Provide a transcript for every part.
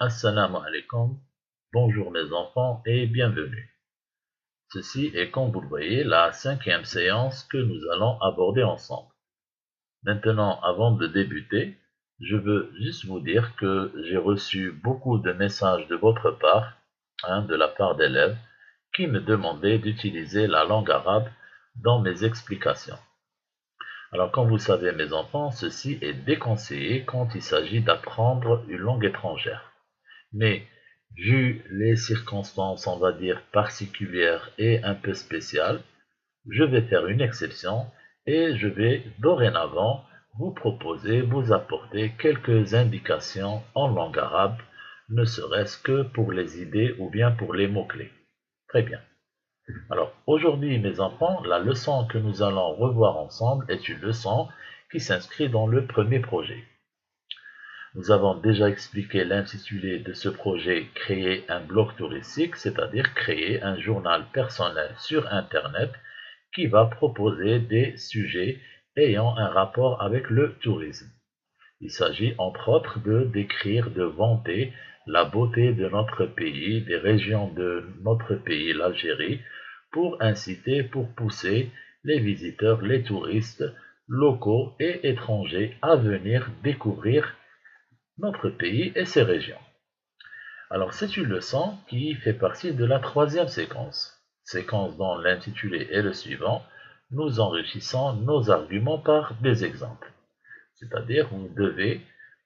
Assalamu alaikum, bonjour mes enfants et bienvenue. Ceci est, comme vous le voyez, la cinquième séance que nous allons aborder ensemble. Maintenant, avant de débuter, je veux juste vous dire que j'ai reçu beaucoup de messages de votre part, de la part d'élèves, qui me demandaient d'utiliser la langue arabe dans mes explications. Alors, comme vous le savez mes enfants, ceci est déconseillé quand il s'agit d'apprendre une langue étrangère. Mais vu les circonstances, on va dire, particulières et un peu spéciales, je vais faire une exception et je vais dorénavant vous proposer, vous apporter quelques indications en langue arabe, ne serait-ce que pour les idées ou bien pour les mots-clés. Très bien. Alors aujourd'hui, mes enfants, la leçon que nous allons revoir ensemble est une leçon qui s'inscrit dans le premier projet. Nous avons déjà expliqué l'intitulé de ce projet Créer un blog touristique, c'est-à-dire créer un journal personnel sur Internet qui va proposer des sujets ayant un rapport avec le tourisme. Il s'agit entre autres de décrire, de vanter la beauté de notre pays, des régions de notre pays, l'Algérie, pour inciter, pour pousser les visiteurs, les touristes locaux et étrangers à venir découvrir notre pays et ses régions. Alors c'est une leçon qui fait partie de la troisième séquence dont l'intitulé est le suivant. Nous enrichissons nos arguments par des exemples. C'est-à-dire vous devez,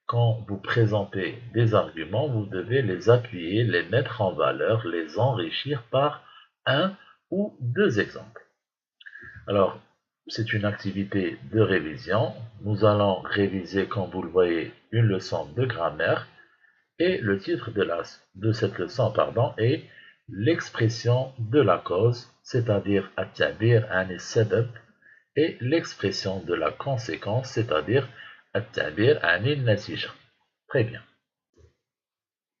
quand vous présentez des arguments, vous devez les appuyer, les mettre en valeur, les enrichir par un ou deux exemples. Alors, c'est une activité de révision. Nous allons réviser, comme vous le voyez, une leçon de grammaire. Et le titre de cette leçon est l'expression de la cause, c'est-à-dire at-ta'bir an al-sabab, et l'expression de la conséquence, c'est-à-dire at-ta'bir an al-natija. Très bien.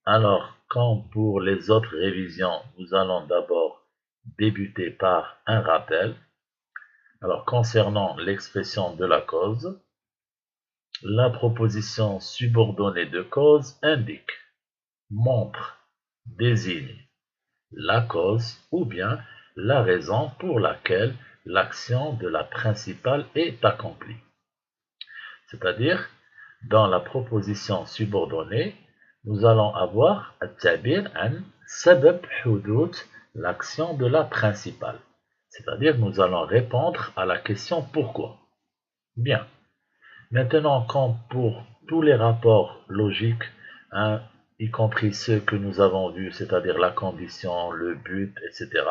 Alors, comme pour les autres révisions, nous allons d'abord débuter par un rappel. Alors, concernant l'expression de la cause, la proposition subordonnée de cause indique, montre, désigne la cause ou bien la raison pour laquelle l'action de la principale est accomplie. C'est-à-dire, dans la proposition subordonnée, nous allons avoir at-ta'bir an sabab hudud, l'action de la principale. C'est-à-dire, nous allons répondre à la question pourquoi. Bien. Maintenant, comme pour tous les rapports logiques, y compris ceux que nous avons vus, c'est-à-dire la condition, le but, etc.,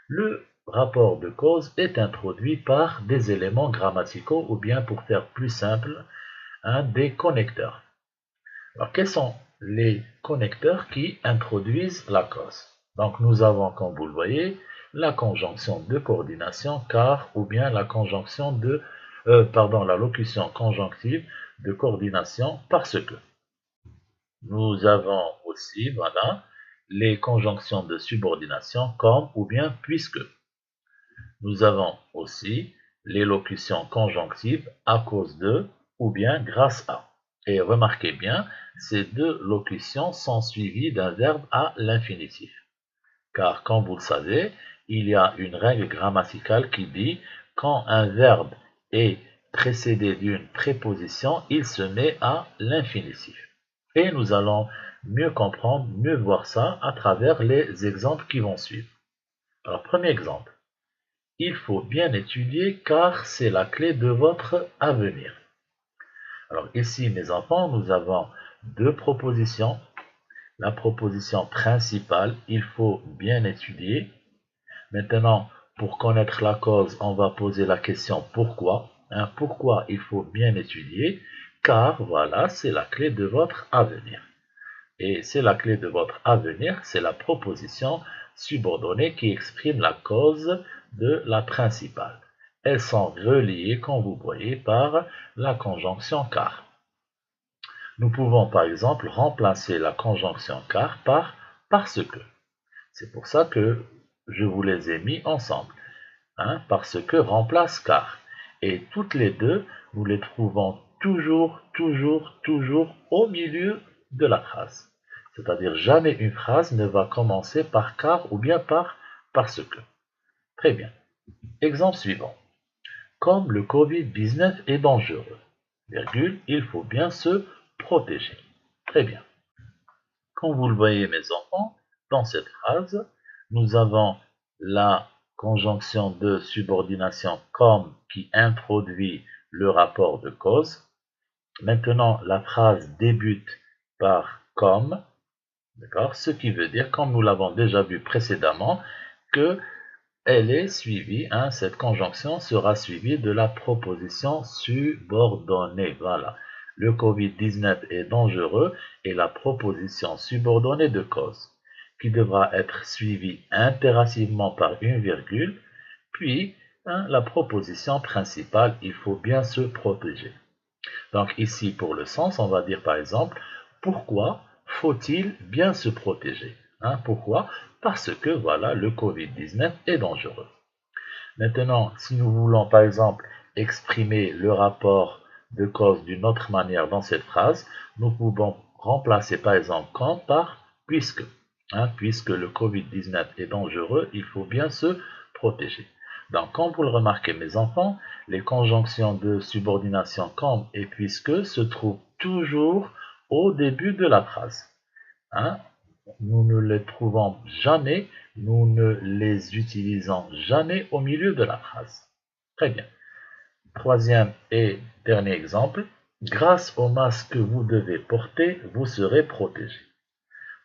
le rapport de cause est introduit par des éléments grammaticaux ou bien, pour faire plus simple, des connecteurs. Alors, quels sont les connecteurs qui introduisent la cause? Donc, nous avons, comme vous le voyez, la conjonction de coordination car ou bien la conjonction de, la locution conjonctive de coordination parce que. Nous avons aussi, voilà, les conjonctions de subordination comme ou bien puisque. Nous avons aussi les locutions conjonctives à cause de ou bien grâce à. Et remarquez bien, ces deux locutions sont suivies d'un verbe à l'infinitif. Car, comme vous le savez, il y a une règle grammaticale qui dit quand un verbe est précédé d'une préposition, il se met à l'infinitif. Et nous allons mieux comprendre, mieux voir ça à travers les exemples qui vont suivre. Alors, premier exemple. Il faut bien étudier car c'est la clé de votre avenir. Alors ici, mes enfants, nous avons deux propositions. La proposition principale, il faut bien étudier. Maintenant, pour connaître la cause, on va poser la question pourquoi. Pourquoi il faut bien étudier? Car voilà, c'est la clé de votre avenir. Et c'est la clé de votre avenir, c'est la proposition subordonnée qui exprime la cause de la principale. Elles sont reliées, comme vous voyez, par la conjonction car. Nous pouvons par exemple remplacer la conjonction car par parce que. C'est pour ça que je vous les ai mis ensemble. Parce que remplace car. Et toutes les deux, nous les trouvons toujours au milieu de la phrase. C'est-à-dire jamais une phrase ne va commencer par car ou bien par parce que. Très bien. Exemple suivant. Comme le Covid-19 est dangereux, virgule, il faut bien se protéger. Très bien. Comme vous le voyez, mes enfants, dans cette phrase, nous avons la conjonction de subordination comme qui introduit le rapport de cause. Maintenant, la phrase débute par comme, d'accord? Ce qui veut dire, comme nous l'avons déjà vu précédemment, que elle est suivie, cette conjonction sera suivie de la proposition subordonnée. Voilà. Le Covid-19 est dangereux et la proposition subordonnée de cause, qui devra être suivie impérativement par une virgule, puis la proposition principale, il faut bien se protéger. Donc ici, pour le sens, on va dire par exemple, pourquoi faut-il bien se protéger? Pourquoi? Parce que voilà, le Covid-19 est dangereux. Maintenant, si nous voulons par exemple exprimer le rapport de cause d'une autre manière dans cette phrase, nous pouvons remplacer par exemple quand par puisque. Puisque le Covid-19 est dangereux, il faut bien se protéger. Donc, comme vous le remarquez, mes enfants, les conjonctions de subordination comme et puisque se trouvent toujours au début de la phrase. Nous ne les trouvons jamais, nous ne les utilisons jamais au milieu de la phrase. Très bien. Troisième et dernier exemple. Grâce au masque que vous devez porter, vous serez protégé.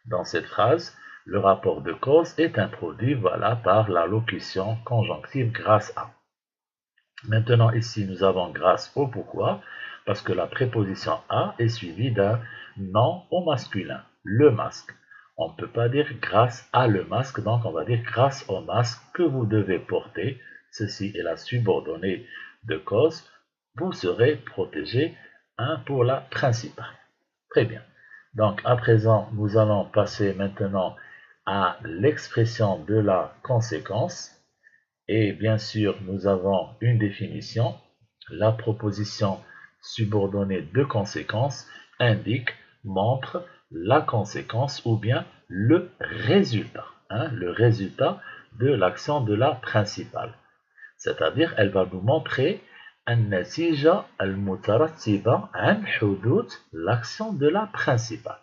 Dans cette phrase, le rapport de cause est introduit voilà, par la locution conjonctive grâce à. Maintenant, ici, nous avons grâce au pourquoi, parce que la préposition à est suivie d'un nom au masculin, le masque. On ne peut pas dire grâce à le masque, donc on va dire grâce au masque que vous devez porter. Ceci est la subordonnée de cause. Vous serez protégé pour la principale. Très bien. Donc, à présent, nous allons passer maintenant à l'expression de la conséquence. Et bien sûr, nous avons une définition. La proposition subordonnée de conséquence indique, montre la conséquence ou bien le résultat de l'action de la principale. C'est-à-dire, elle va nous montrer النتيجة المترتبة عن حدوث l'action de la principale.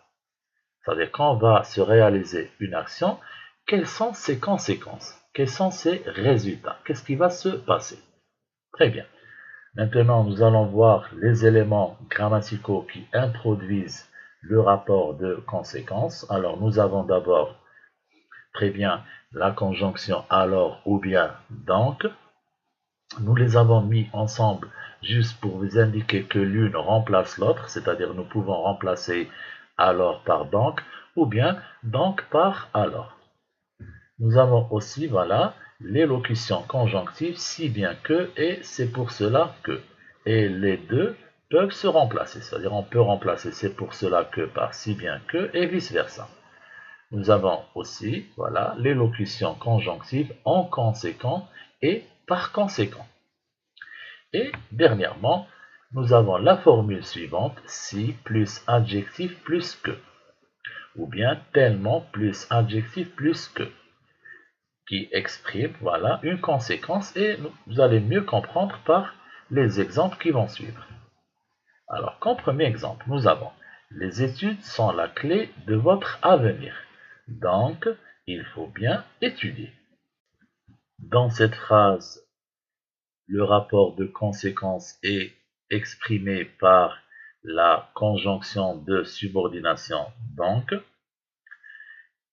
C'est-à-dire, quand on va se réaliser une action, quelles sont ses conséquences? Quels sont ses résultats? Qu'est-ce qui va se passer? Très bien. Maintenant, nous allons voir les éléments grammaticaux qui introduisent le rapport de conséquence. Alors, nous avons d'abord, très bien, la conjonction alors ou bien donc. Nous les avons mis ensemble juste pour vous indiquer que l'une remplace l'autre, c'est-à-dire nous pouvons remplacer alors par donc ou bien donc par alors. Nous avons aussi, voilà, l'élocution conjonctive si bien que et c'est pour cela que. Et les deux peuvent se remplacer, c'est-à-dire on peut remplacer c'est pour cela que par si bien que et vice-versa. Nous avons aussi, voilà, l'élocution conjonctive en conséquent et par conséquent. Et dernièrement, nous avons la formule suivante, si plus adjectif plus que, ou bien tellement plus adjectif plus que, qui exprime voilà, une conséquence et vous allez mieux comprendre par les exemples qui vont suivre. Alors, comme premier exemple, nous avons les études sont la clé de votre avenir. Donc, il faut bien étudier. Dans cette phrase, le rapport de conséquence est exprimé par la conjonction de subordination donc.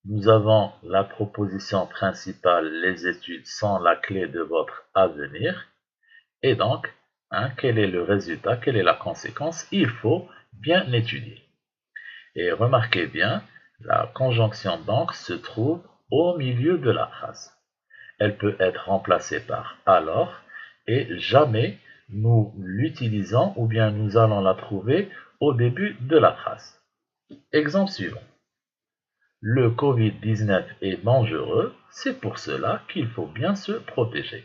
Nous avons la proposition principale, les études sont la clé de votre avenir. Et donc, quel est le résultat, quelle est la conséquence? Il faut bien étudier. Et remarquez bien, la conjonction donc se trouve au milieu de la phrase. Elle peut être remplacée par alors et jamais nous l'utilisons ou bien nous allons la trouver au début de la phrase. Exemple suivant. Le Covid-19 est dangereux, c'est pour cela qu'il faut bien se protéger.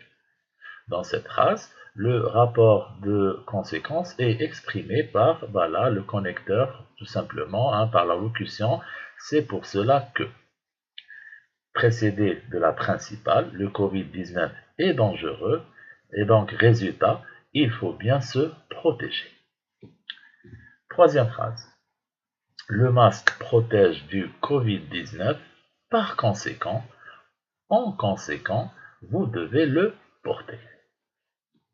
Dans cette phrase, le rapport de conséquence est exprimé par voilà, le connecteur, tout simplement, hein, par la locution. C'est pour cela que, précédé de la principale, le Covid-19 est dangereux, et donc, résultat, il faut bien se protéger. Troisième phrase. Le masque protège du Covid-19, par conséquent, en conséquent, vous devez le porter.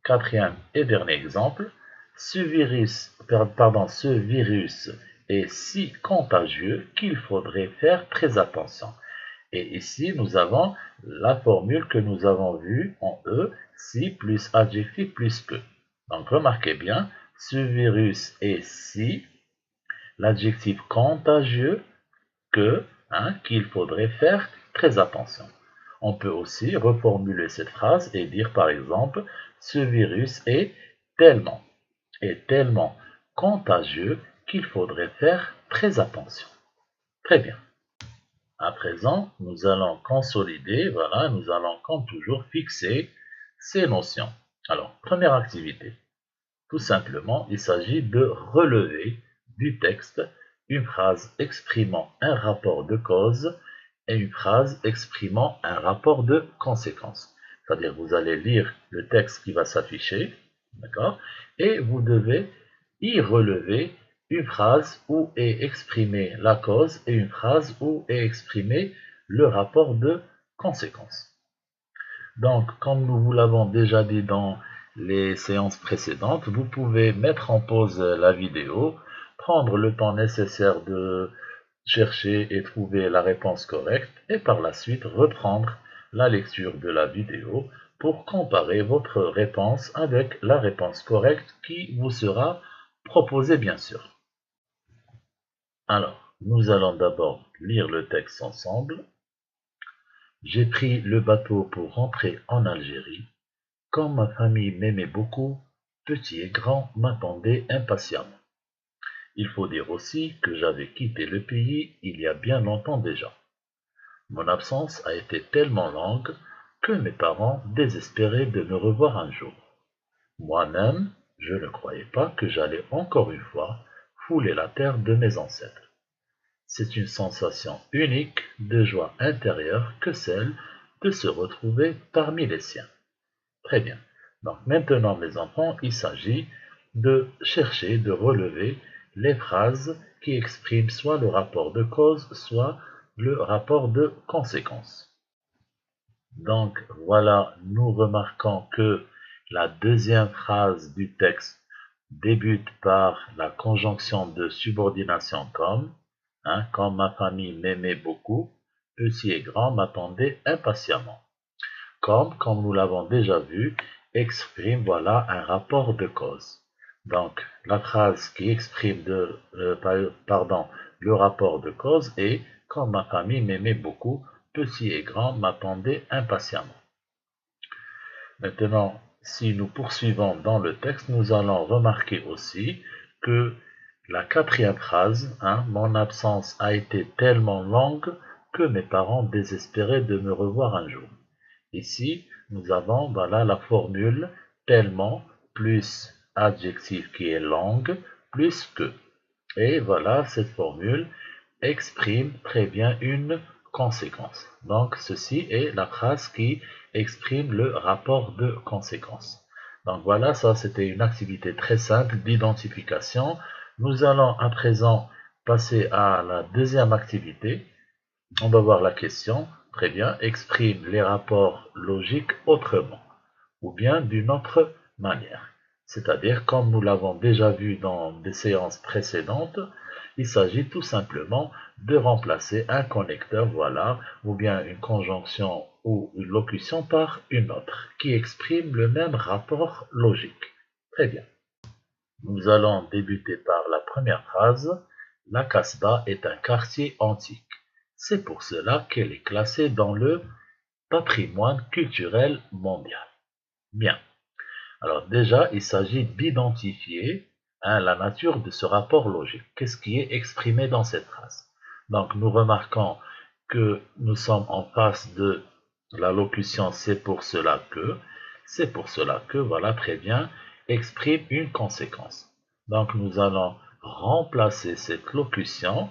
Quatrième et dernier exemple, ce virus est si contagieux qu'il faudrait faire très attention. Et ici, nous avons la formule que nous avons vue en E, si plus adjectif plus que. Donc, remarquez bien, ce virus est si, l'adjectif contagieux que, hein, qu'il faudrait faire très attention. On peut aussi reformuler cette phrase et dire par exemple, ce virus est tellement contagieux qu'il faudrait faire très attention. Très bien. À présent, nous allons consolider, voilà, nous allons comme toujours fixer ces notions. Alors, première activité. Tout simplement, il s'agit de relever du texte une phrase exprimant un rapport de cause et une phrase exprimant un rapport de conséquence. C'est-à-dire, vous allez lire le texte qui va s'afficher, d'accord, et vous devez y relever une phrase où est exprimée la cause et une phrase où est exprimé le rapport de conséquence. Donc, comme nous vous l'avons déjà dit dans les séances précédentes, vous pouvez mettre en pause la vidéo, prendre le temps nécessaire de chercher et trouver la réponse correcte et par la suite reprendre la lecture de la vidéo pour comparer votre réponse avec la réponse correcte qui vous sera proposée bien sûr. Alors, nous allons d'abord lire le texte ensemble. J'ai pris le bateau pour rentrer en Algérie. Comme ma famille m'aimait beaucoup, petits et grands m'attendaient impatiemment. Il faut dire aussi que j'avais quitté le pays il y a bien longtemps déjà. Mon absence a été tellement longue que mes parents désespéraient de me revoir un jour. Moi-même, je ne croyais pas que j'allais encore une fois fouler la terre de mes ancêtres. C'est une sensation unique de joie intérieure que celle de se retrouver parmi les siens. Très bien. Donc maintenant, mes enfants, il s'agit de chercher, de relever les phrases qui expriment soit le rapport de cause, soit le rapport de conséquence. Donc voilà, nous remarquons que la deuxième phrase du texte débute par la conjonction de subordination comme, hein, comme ma famille m'aimait beaucoup, petits et grands m'attendaient impatiemment. Comme nous l'avons déjà vu, exprime voilà un rapport de cause. Donc la phrase qui exprime le rapport de cause est comme ma famille m'aimait beaucoup, petits et grands m'attendaient impatiemment. Maintenant, si nous poursuivons dans le texte, nous allons remarquer aussi que la quatrième phrase, hein, mon absence a été tellement longue que mes parents désespéraient de me revoir un jour. Ici, nous avons voilà, la formule tellement plus adjectif qui est longue plus que. Et voilà, cette formule exprime très bien une conséquence. Donc, ceci est la phrase qui exprime le rapport de conséquence. Donc voilà, ça c'était une activité très simple d'identification. Nous allons à présent passer à la deuxième activité. On va voir la question. Très bien, exprime les rapports logiques autrement, ou bien d'une autre manière. C'est-à-dire, comme nous l'avons déjà vu dans des séances précédentes, il s'agit tout simplement de remplacer un connecteur, voilà, ou bien une conjonction ou une locution par une autre, qui exprime le même rapport logique. Très bien. Nous allons débuter par la première phrase. La Casbah est un quartier antique. C'est pour cela qu'elle est classée dans le patrimoine culturel mondial. Bien. Alors déjà, il s'agit d'identifier la nature de ce rapport logique. Qu'est-ce qui est exprimé dans cette phrase? Donc nous remarquons que nous sommes en face de la locution c'est pour cela que. C'est pour cela que, voilà, très bien, exprime une conséquence. Donc, nous allons remplacer cette locution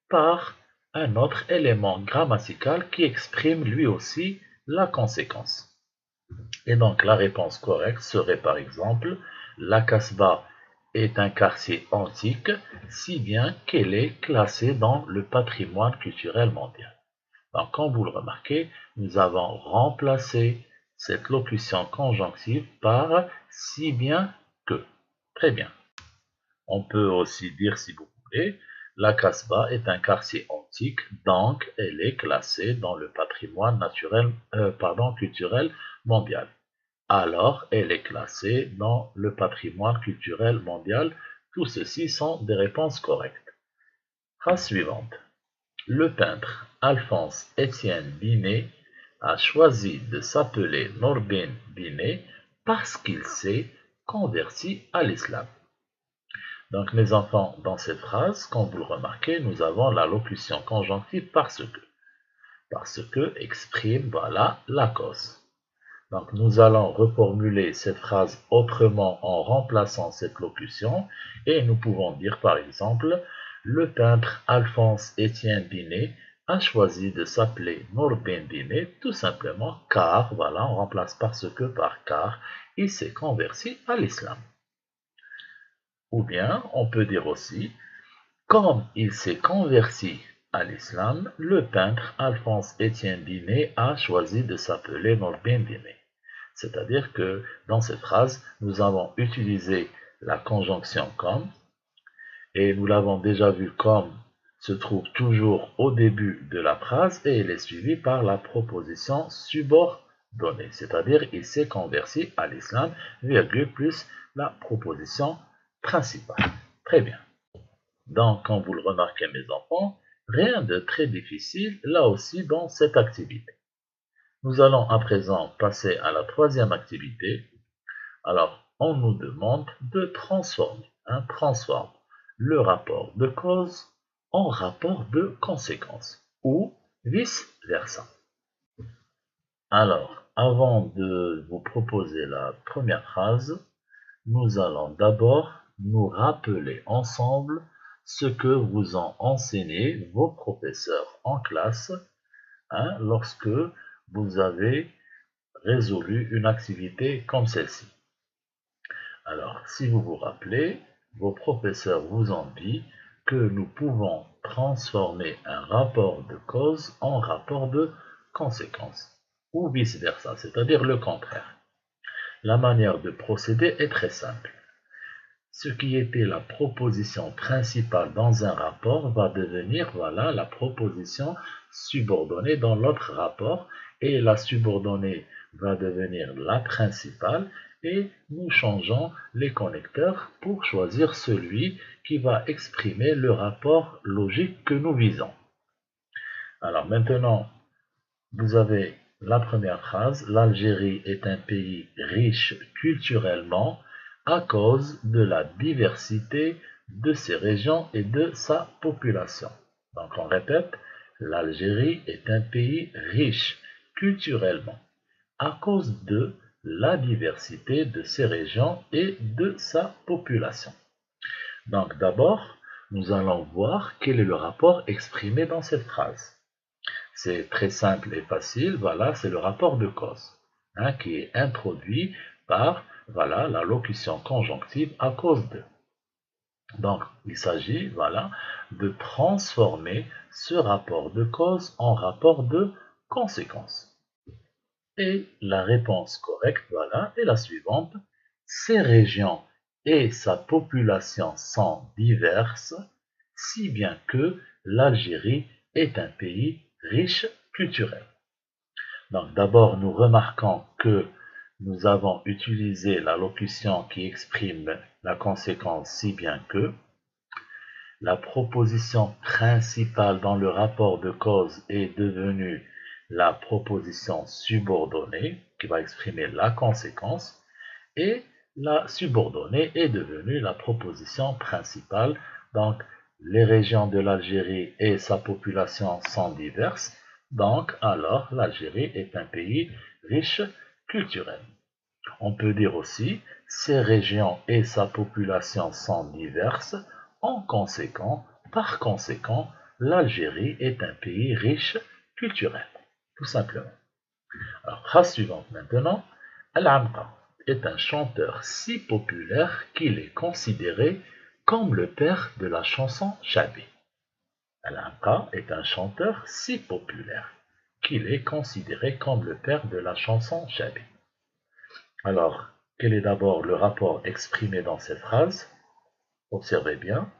par un autre élément grammatical qui exprime lui aussi la conséquence. Et donc, la réponse correcte serait par exemple, la Casbah est un quartier antique, si bien qu'elle est classée dans le patrimoine culturel mondial. Donc, comme vous le remarquez, nous avons remplacé cette locution conjonctive par si bien que. Très bien. On peut aussi dire, si vous voulez, la Casbah est un quartier antique, donc elle est classée dans le patrimoine culturel mondial. Alors, elle est classée dans le patrimoine culturel mondial. Tous ceci sont des réponses correctes. Phrase suivante. Le peintre Alphonse Étienne Binet a choisi de s'appeler Norbin Binet parce qu'il s'est converti à l'islam. Donc, mes enfants, dans cette phrase, comme vous le remarquez, nous avons la locution conjonctive parce que. Parce que exprime, voilà, la cause. Donc, nous allons reformuler cette phrase autrement en remplaçant cette locution et nous pouvons dire par exemple, le peintre Alphonse Étienne Binet a choisi de s'appeler Norbin Binet tout simplement car, voilà, on remplace parce que par car, il s'est converti à l'islam. Ou bien, on peut dire aussi, comme il s'est converti à l'islam, le peintre Alphonse Étienne Binet a choisi de s'appeler Norbin Binet. C'est-à-dire que dans cette phrase, nous avons utilisé la conjonction comme, et nous l'avons déjà vu comme se trouve toujours au début de la phrase et elle est suivie par la proposition subordonnée, c'est-à-dire il s'est converti à l'islam, virgule plus la proposition principale. Très bien. Donc, comme vous le remarquez mes enfants, rien de très difficile là aussi dans cette activité. Nous allons à présent passer à la troisième activité. Alors, on nous demande de transformer, transforme le rapport de cause en rapport de conséquence, ou vice-versa. Alors, avant de vous proposer la première phrase, nous allons d'abord nous rappeler ensemble ce que vous ont enseigné vos professeurs en classe lorsque vous avez résolu une activité comme celle-ci. Alors, si vous vous rappelez, vos professeurs vous ont dit que nous pouvons transformer un rapport de cause en rapport de conséquence, ou vice-versa, c'est-à-dire le contraire. La manière de procéder est très simple. Ce qui était la proposition principale dans un rapport va devenir, voilà, la proposition subordonnée dans l'autre rapport, et la subordonnée va devenir la principale, et nous changeons les connecteurs pour choisir celui qui va exprimer le rapport logique que nous visons. Alors maintenant, vous avez la première phrase, l'Algérie est un pays riche culturellement à cause de la diversité de ses régions et de sa population. Donc on répète, l'Algérie est un pays riche culturellement à cause de la diversité de ses régions et de sa population. Donc d'abord, nous allons voir quel est le rapport exprimé dans cette phrase. C'est très simple et facile, voilà, c'est le rapport de cause qui est introduit par voilà, la locution conjonctive à cause de. Donc, il s'agit voilà, de transformer ce rapport de cause en rapport de conséquence. Et la réponse correcte voilà, est la suivante. Ces régions et sa population sont diverses, si bien que l'Algérie est un pays riche culturel. Donc d'abord, nous remarquons que nous avons utilisé la locution qui exprime la conséquence si bien que la proposition principale dans le rapport de cause est devenue la proposition subordonnée qui va exprimer la conséquence et la subordonnée est devenue la proposition principale. Donc, les régions de l'Algérie et sa population sont diverses. Donc, alors, l'Algérie est un pays riche culturel. On peut dire aussi, ces régions et sa population sont diverses. Par conséquent, l'Algérie est un pays riche culturel, tout simplement. Alors, phrase suivante maintenant. Al-Amqa est un chanteur si populaire qu'il est considéré comme le père de la chanson chabi. Al-Amqa est un chanteur si populaire qu'il est considéré comme le père de la chanson chabi. Alors, quel est d'abord le rapport exprimé dans cette phrase? Observez bien.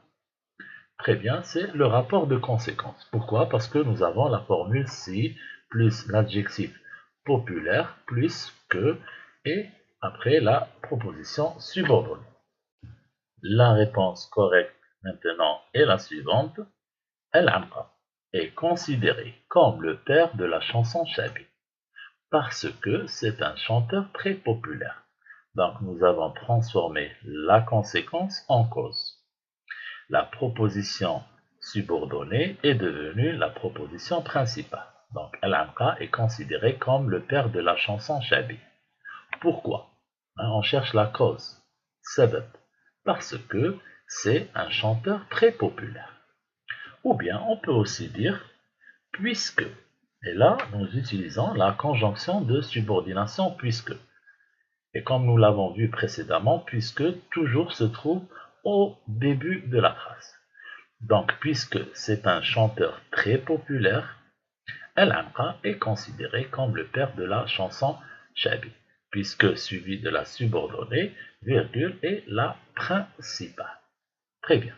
Très bien, c'est le rapport de conséquence. Pourquoi? Parce que nous avons la formule si plus l'adjectif populaire plus que et après la proposition subordonnée. La réponse correcte maintenant est la suivante. El-Amqa est considéré comme le père de la chanson chabi parce que c'est un chanteur très populaire. Donc nous avons transformé la conséquence en cause. La proposition subordonnée est devenue la proposition principale. Donc Al-Amqa est considéré comme le père de la chanson chabi. Pourquoi? On cherche la cause. Sabab. Parce que c'est un chanteur très populaire. Ou bien on peut aussi dire puisque. Et là, nous utilisons la conjonction de subordination puisque. Et comme nous l'avons vu précédemment, puisque toujours se trouve au début de la phrase. Donc, puisque c'est un chanteur très populaire, El-Amqa est considéré comme le père de la chanson chabi, puisque suivi de la subordonnée, virgule, est la principale. Très bien.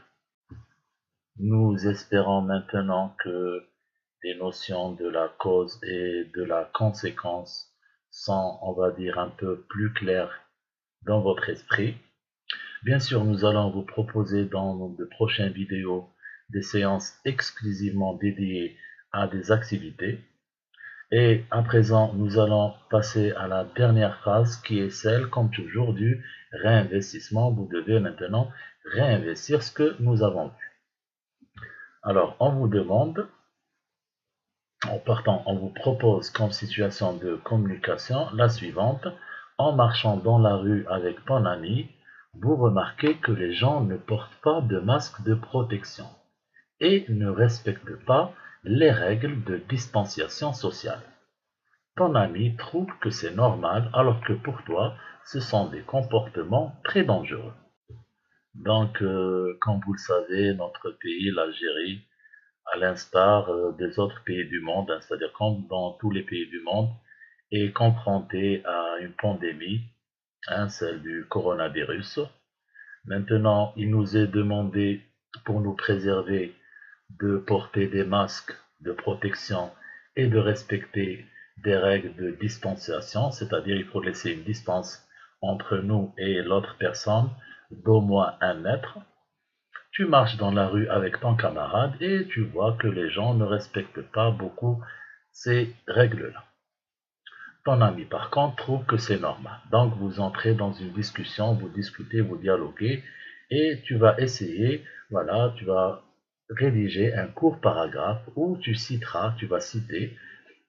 Nous espérons maintenant que les notions de la cause et de la conséquence sont, on va dire, un peu plus claires dans votre esprit. Bien sûr, nous allons vous proposer dans de prochaines vidéos des séances exclusivement dédiées à des activités. Et à présent, nous allons passer à la dernière phase qui est celle, comme toujours, du réinvestissement. Vous devez maintenant réinvestir ce que nous avons vu. Alors, on vous demande, en partant, on vous propose comme situation de communication la suivante. En marchant dans la rue avec ton ami, vous remarquez que les gens ne portent pas de masque de protection et ne respectent pas les règles de distanciation sociale. Ton ami trouve que c'est normal alors que pour toi, ce sont des comportements très dangereux. Donc, comme vous le savez, notre pays, l'Algérie, à l'instar des autres pays du monde, c'est-à-dire comme dans tous les pays du monde, est confronté à une pandémie, celle du coronavirus. Maintenant, il nous est demandé, pour nous préserver, de porter des masques de protection et de respecter des règles de distanciation, c'est-à-dire il faut laisser une distance entre nous et l'autre personne d'au moins 1 mètre. Tu marches dans la rue avec ton camarade et tu vois que les gens ne respectent pas beaucoup ces règles-là. Ton ami, par contre, trouve que c'est normal. Donc, vous entrez dans une discussion, vous discutez, vous dialoguez, et tu vas essayer, voilà, tu vas rédiger un court paragraphe où tu vas citer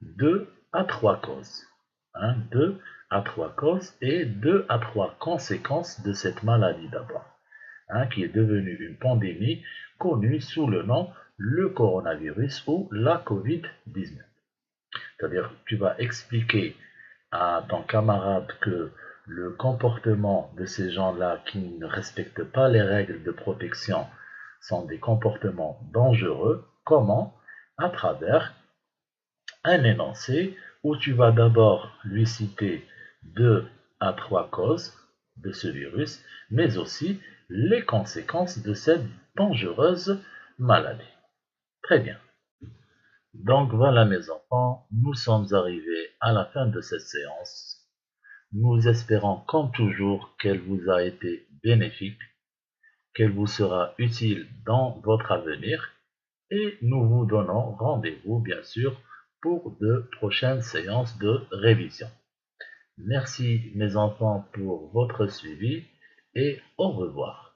2 à 3 causes. 2 à 3 causes et 2 à 3 conséquences de cette maladie d'abord, qui est devenue une pandémie connue sous le nom le coronavirus ou la COVID-19. C'est-à-dire, tu vas expliquer à ton camarade que le comportement de ces gens-là qui ne respectent pas les règles de protection sont des comportements dangereux. Comment? À travers un énoncé où tu vas d'abord lui citer 2 à 3 causes de ce virus, mais aussi les conséquences de cette dangereuse maladie. Très bien. Donc voilà mes enfants, nous sommes arrivés à la fin de cette séance. Nous espérons comme toujours qu'elle vous a été bénéfique, qu'elle vous sera utile dans votre avenir et nous vous donnons rendez-vous bien sûr pour de prochaines séances de révision. Merci mes enfants pour votre suivi et au revoir.